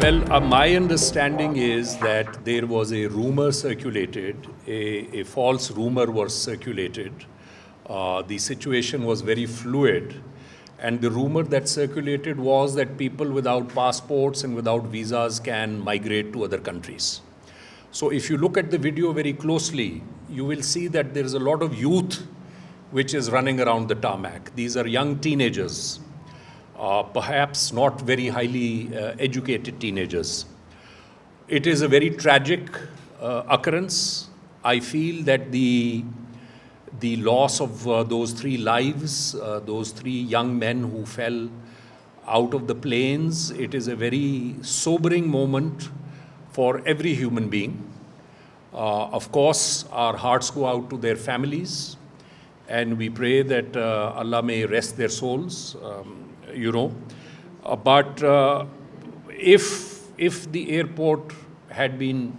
Well, my understanding is that there was a rumor circulated, a false rumor was circulated. The situation was very fluid. And the rumor that circulated was that people without passports and without visas can migrate to other countries. So if you look at the video very closely, you will see that there is a lot of youth which is running around the tarmac. These are young teenagers. Perhaps not very highly educated teenagers. It is a very tragic occurrence. I feel that the loss of those 3 lives, those 3 young men who fell out of the planes, it is a very sobering moment for every human being. Of course, our hearts go out to their families, and we pray that Allah may rest their souls. But if the airport had been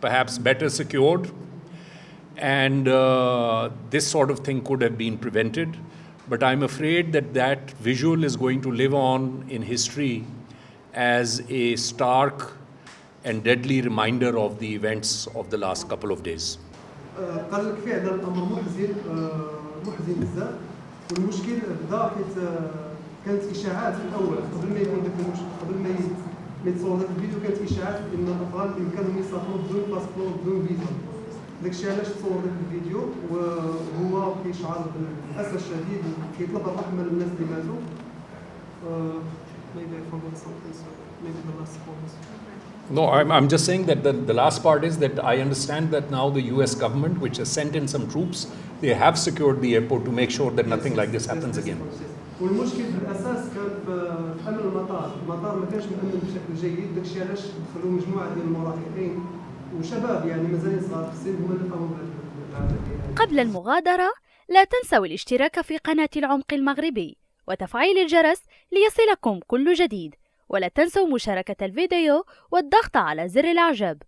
perhaps better secured, and this sort of thing could have been prevented, but I'm afraid that visual is going to live on in history as a stark and deadly reminder of the events of the last couple of days. قال لك فعلا الامر محزن بزاف، والمشكل بدا حيت كانت اشاعات في الاول قبل ما يكون ذاك المشكل، قبل ما يتصور ذاك الفيديو كانت اشاعات ان الافغان بامكانهم يسافروا بدون باسبور بدون فيزا. داكشي علاش تصور ذاك الفيديو، وهو كيشعر بالاسى الشديد وكيطلب الرحمه للناس اللي ماتوا. No, I'm just saying that the last part is that I understand that now the US government, which has sent in some troops, they have secured the airport to make sure that nothing like this happens again. والمشكل بالاساس كان في امن المطار ما كانش مأمن بشكل جيد، داكشي علاش دخلوا مجموعه ديال المراهقين وشباب يعني مازال صغار في السن هما اللي قاموا بهذا. قبل المغادرة لا تنسوا الاشتراك في قناة العمق المغربي وتفعيل الجرس ليصلكم كل جديد، ولا تنسوا مشاركة الفيديو والضغط على زر الإعجاب.